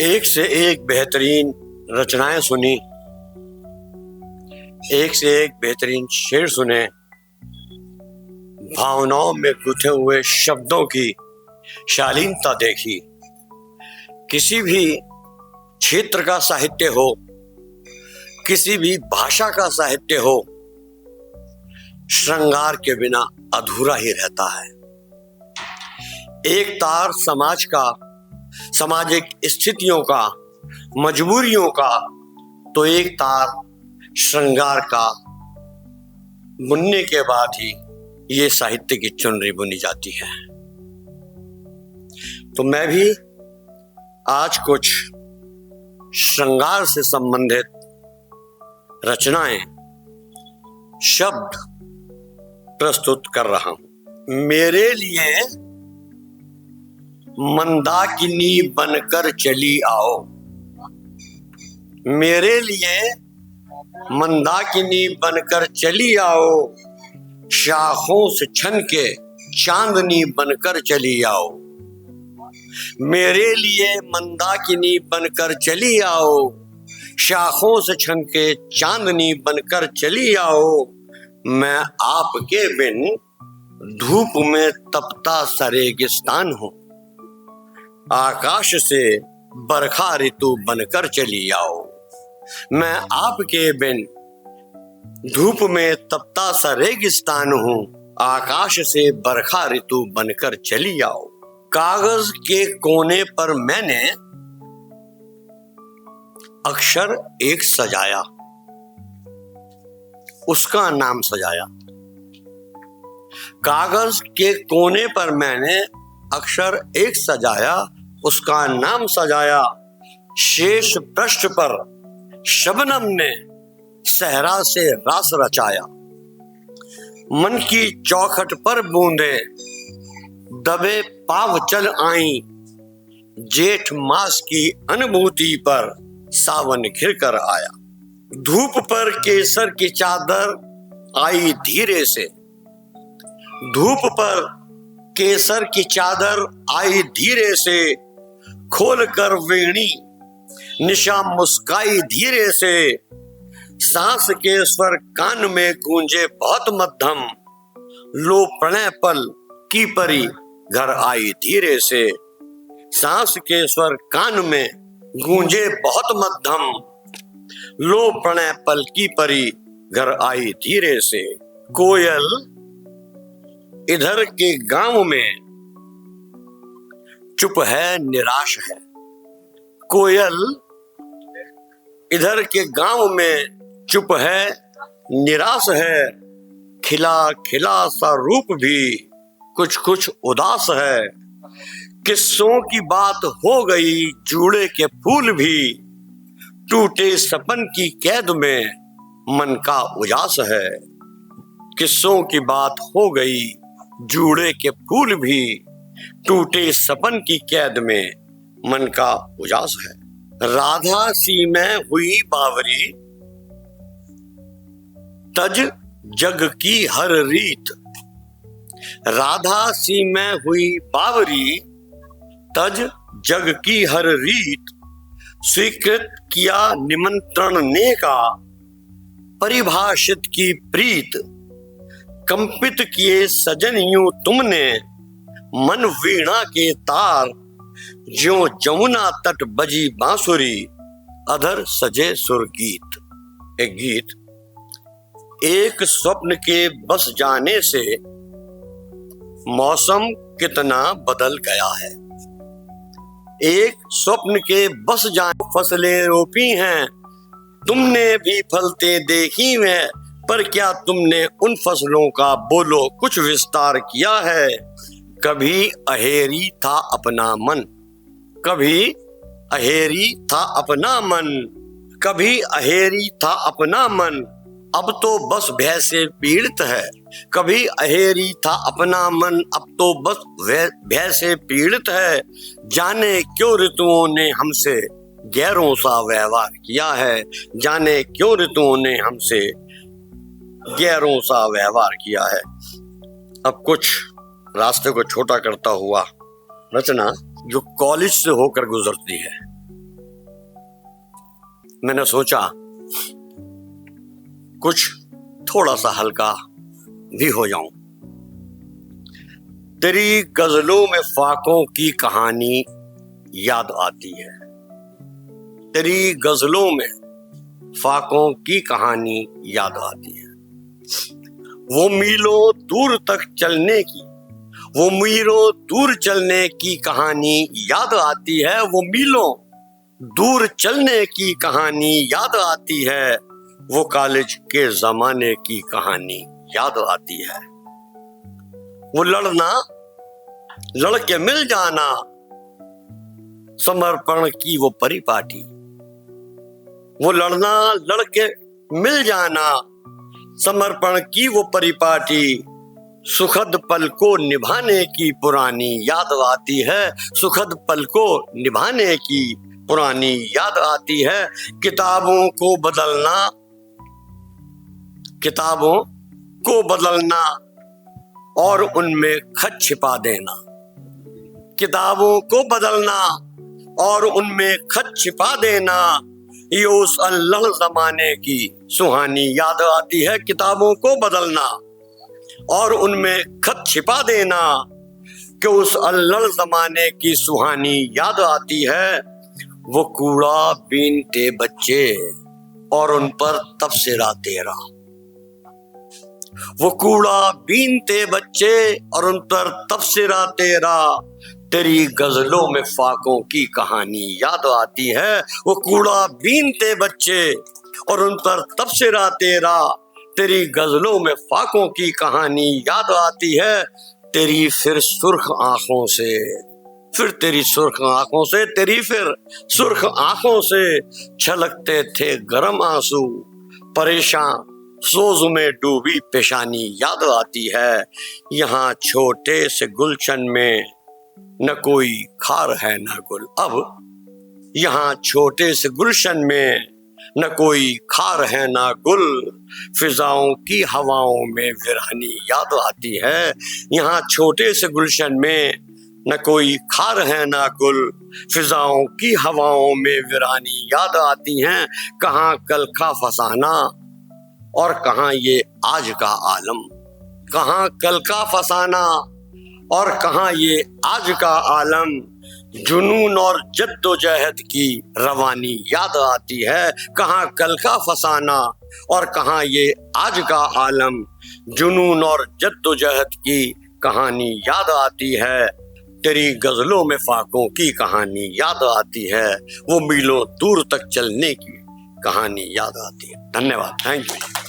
एक से एक बेहतरीन रचनाएं सुनी, एक से एक बेहतरीन शेर सुने, भावनाओं में गुथे हुए शब्दों की शालीनता देखी। किसी भी क्षेत्र का साहित्य हो, किसी भी भाषा का साहित्य हो, श्रृंगार के बिना अधूरा ही रहता है। एक तार समाज का, सामाजिक स्थितियों का, मजबूरियों का, तो एक तार श्रृंगार का बुनने के बाद ही ये साहित्य की चुनरी बुनी जाती है। तो मैं भी आज कुछ श्रृंगार से संबंधित रचनाएं, शब्द प्रस्तुत कर रहा हूं। मेरे लिए मंदाकिनी बनकर चली आओ, मेरे लिए मंदाकिनी बनकर चली आओ, शाखों से छन के चांदनी बनकर चली आओ। मेरे लिए मंदाकिनी बनकर चली आओ, शाखों से छन के चांदनी बनकर चली आओ। मैं आपके बिन धूप में तपता सा रेगिस्तान हूं, आकाश से बरखा ऋतु बनकर चली आओ। मैं आपके बिन धूप में तपता सा रेगिस्तान हूं, आकाश से बरखा ऋतु बनकर चली आओ। कागज के कोने पर मैंने अक्षर एक सजाया, उसका नाम सजाया। कागज के कोने पर मैंने अक्षर एक सजाया, उसका नाम सजाया। शेष पृष्ठ पर शबनम ने सहरा से रास रचाया। मन की चौखट पर बूंदे दबे पाव चल आई, जेठ मास की अनुभूति पर सावन घिर कर आया। धूप पर केसर की चादर आई धीरे से, धूप पर केसर की चादर आई धीरे से, खोल कर वेणी निशा मुस्काई धीरे से। सांस के स्वर कान में गूंजे बहुत मध्यम, लो प्रणय पल की परी घर आई धीरे से। सांस के स्वर कान में गूंजे बहुत मध्यम, लो प्रणय पल की परी घर आई धीरे से। कोयल इधर के गांव में चुप है निराश है, कोयल इधर के गांव में चुप है निराश है। खिला खिला सा रूप भी कुछ कुछ उदास है। किस्सों की बात हो गई जूड़े के फूल भी, टूटे सपन की कैद में मन का उजास है। किस्सों की बात हो गई जूड़े के फूल भी, टूटे सपन की कैद में मन का उजास है। राधा सी में हुई बावरी, तज जग की हर रीत। राधा सी में हुई बावरी, तज जग की हर रीत। स्वीकृत किया निमंत्रण ने का, परिभाषित की प्रीत। कंपित किए सजन यूं तुमने, मन वीणा के तार। ज्यों जमुना तट बजी बांसुरी, अधर सजे सुरगीत। एक गीत। एक स्वप्न के बस जाने से मौसम कितना बदल गया है। एक स्वप्न के बस जाने फसलें रोपी हैं, तुमने भी फलते देखी हैं, पर क्या तुमने उन फसलों का बोलो कुछ विस्तार किया है। कभी अहेरी था अपना मन, कभी अहेरी था अपना मन, कभी अहेरी था अपना मन, अब तो बस भय से पीड़ित है। कभी अहेरी था अपना मन, अब तो बस भय से पीड़ित है। जाने क्यों ऋतुओं ने हमसे गैरों सा व्यवहार किया है, जाने क्यों ऋतुओं ने हमसे गैरों सा व्यवहार किया है। अब कुछ रास्ते को छोटा करता हुआ रचना जो कॉलेज से होकर गुजरती है। मैंने सोचा कुछ थोड़ा सा हल्का भी हो जाऊं। तेरी गजलों में फाकों की कहानी याद आती है, तेरी गजलों में फाकों की कहानी याद आती है। वो मीलों दूर तक चलने की, वो मीलों दूर चलने की कहानी याद आती है। वो मीलों दूर चलने की कहानी याद आती है। वो कॉलेज के जमाने की कहानी याद आती है। वो लड़ना, लड़के मिल जाना, समर्पण की वो परिपाटी। वो लड़ना, लड़के मिल जाना, समर्पण की वो परिपाटी। सुखद पल को निभाने की पुरानी याद आती है। सुखद पल को निभाने की पुरानी याद आती है। किताबों को बदलना, किताबों को बदलना और उनमें खत छिपा देना। किताबों को बदलना और उनमें खत छिपा देना, ये उस अल्लढ़ जमाने की सुहानी याद आती है। किताबों को बदलना और उनमें खत छिपा देना, कि उस अल्लढ़ जमाने की सुहानी याद आती है। वो कूड़ा बीनते बच्चे और उन पर तबसरा तेरा। वो कूड़ा बीनते बच्चे और उन पर तबसरा तेरा। तेरी गजलों में फाकों की कहानी याद आती है। वो कूड़ा बीनते बच्चे और उन पर तबसरा तेरा। तेरी गजलों में फाकों की कहानी याद आती है। तेरी फिर सुर्ख आंखों से, फिर तेरी सुर्ख आंखों से, तेरी फिर सुर्ख आंखों से छलकते थे गरम आंसू। परेशान सोज में डूबी पेशानी याद आती है। यहाँ छोटे से गुलशन में न कोई खार है न गुल। अब यहाँ छोटे से गुलशन में न कोई खार है ना गुल। फिजाओं की हवाओं में विरहनी याद आती है। यहाँ छोटे से गुलशन में न कोई खार है ना गुल। फिजाओं की हवाओं में विरानी याद आती हैं। कहाँ कल का फसाना और कहाँ ये आज का आलम। कहाँ कल का फसाना और कहाँ ये आज का आलम। जुनून और जद्दोजहद की रवानी याद आती है। कहाँ कल का फसाना और कहाँ ये आज का आलम। जुनून और जद्दोजहद की कहानी याद आती है। तेरी गजलों में फाकों की कहानी याद आती है। वो मीलों दूर तक चलने की कहानी याद आती है। धन्यवाद, थैंक यू।